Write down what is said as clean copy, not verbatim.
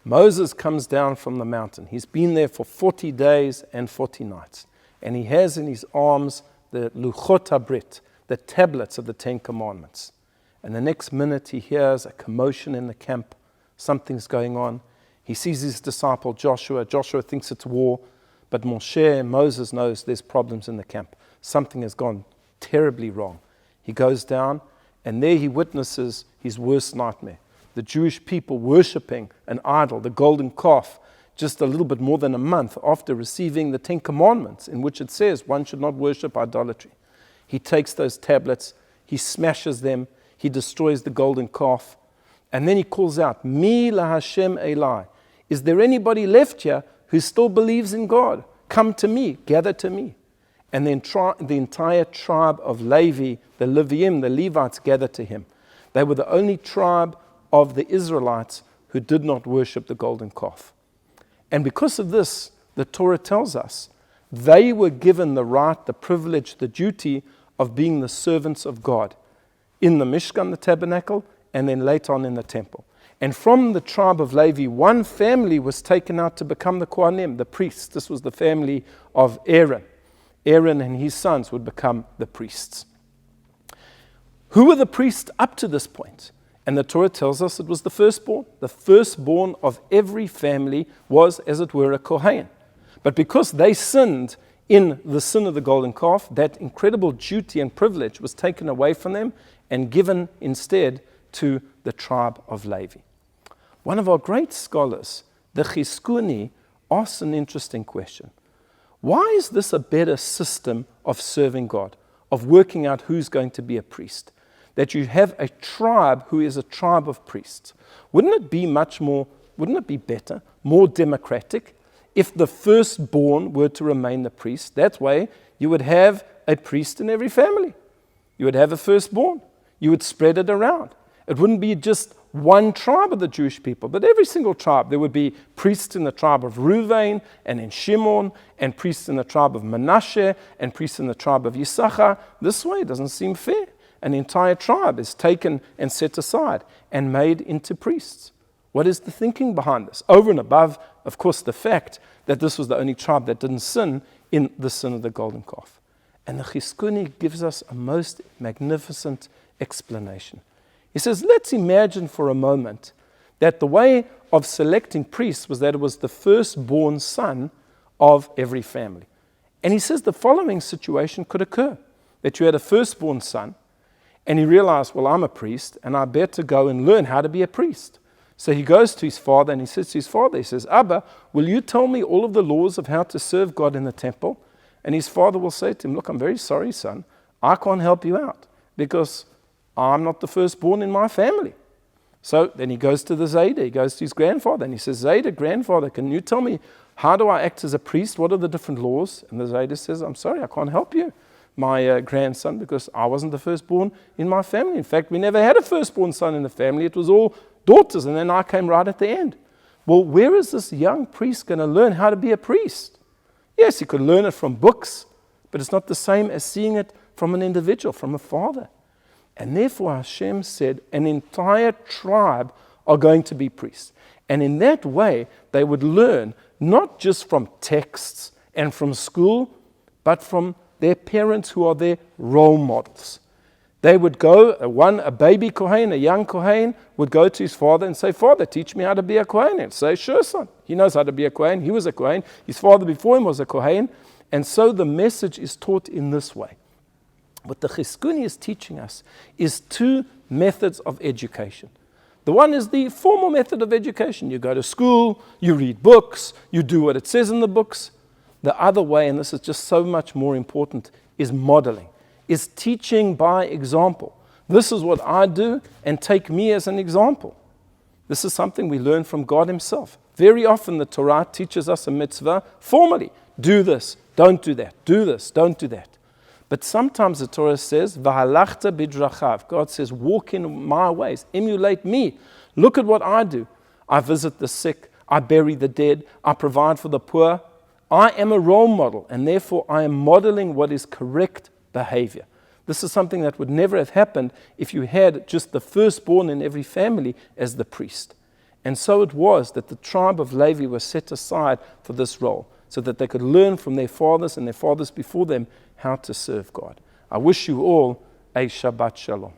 Moses comes down from the mountain. He's been there for 40 days and 40 nights. And he has in his arms the Luchot HaBrit, the tablets of the Ten Commandments. And the next minute he hears a commotion in the camp. Something's going on. He sees his disciple Joshua. Joshua thinks it's war. But Moses knows there's problems in the camp. Something has gone terribly wrong. He goes down, and there he witnesses his worst nightmare. The Jewish people worshipping an idol, the golden calf, just a little bit more than a month after receiving the Ten Commandments, in which it says one should not worship idolatry. He takes those tablets, he smashes them, he destroys the golden calf, and then he calls out, Mi la Hashem Eli. Is there anybody left here who still believes in God? Come to me, gather to me. And then the entire tribe of Levi, the Leviim, the Levites, gathered to him. They were the only tribe of the Israelites who did not worship the golden calf. And because of this, the Torah tells us, they were given the right, the privilege, the duty of being the servants of God in the Mishkan, the tabernacle, and then later on in the temple. And from the tribe of Levi, one family was taken out to become the Kohanim, the priests. This was the family of Aaron. Aaron and his sons would become the priests. Who were the priests up to this point? And the Torah tells us it was the firstborn. The firstborn of every family was, as it were, a Kohen. But because they sinned in the sin of the golden calf, that incredible duty and privilege was taken away from them and given instead to the tribe of Levi. One of our great scholars, the Chizkuni, asks an interesting question. Why is this a better system of serving God, of working out who's going to be a priest? That you have a tribe who is a tribe of priests. Wouldn't it be better, more democratic, if the firstborn were to remain the priest? That way, you would have a priest in every family. You would have a firstborn. You would spread it around. It wouldn't be just one tribe of the Jewish people, but every single tribe. There would be priests in the tribe of Reuven and in Shimon, and priests in the tribe of Manasseh, and priests in the tribe of Yisachar. This way it doesn't seem fair. An entire tribe is taken and set aside and made into priests. What is the thinking behind this? Over and above, of course, the fact that this was the only tribe that didn't sin in the sin of the golden calf. And the Chizkuni gives us a most magnificent explanation. He says, let's imagine for a moment that the way of selecting priests was that it was the firstborn son of every family. And he says the following situation could occur, that you had a firstborn son, and he realized, well, I'm a priest, and I better go and learn how to be a priest. So he goes to his father, and he says to his father, he says, Abba, will you tell me all of the laws of how to serve God in the temple? And his father will say to him, look, I'm very sorry, son. I can't help you out, because I'm not the firstborn in my family. So then he goes to the Zayda, he goes to his grandfather, and he says, Zayda, grandfather, can you tell me, how do I act as a priest? What are the different laws? And the Zayda says, I'm sorry, I can't help you, my grandson, because I wasn't the firstborn in my family. In fact, we never had a firstborn son in the family. It was all daughters, and then I came right at the end. Well, where is this young priest going to learn how to be a priest? Yes, he could learn it from books, but it's not the same as seeing it from an individual, from a father. And therefore Hashem said, an entire tribe are going to be priests. And in that way, they would learn not just from texts and from school, but from their parents who are their role models. They would go, a baby Kohen, a young Kohen, would go to his father and say, Father, teach me how to be a Kohen. And say, sure, son. He knows how to be a Kohen. He was a Kohen. His father before him was a Kohen. And so the message is taught in this way. What the Chizkuni is teaching us is two methods of education. The one is the formal method of education. You go to school, you read books, you do what it says in the books. The other way, and this is just so much more important, is modeling, is teaching by example. This is what I do, and take me as an example. This is something we learn from God himself. Very often the Torah teaches us a mitzvah formally. Do this, don't do that. Do this, don't do that. But sometimes the Torah says, V'halachta bidrachav. God says, walk in my ways, emulate me. Look at what I do. I visit the sick, I bury the dead, I provide for the poor. I am a role model, and therefore I am modeling what is correct behavior. This is something that would never have happened if you had just the firstborn in every family as the priest. And so it was that the tribe of Levi was set aside for this role, so that they could learn from their fathers and their fathers before them how to serve God. I wish you all a Shabbat Shalom.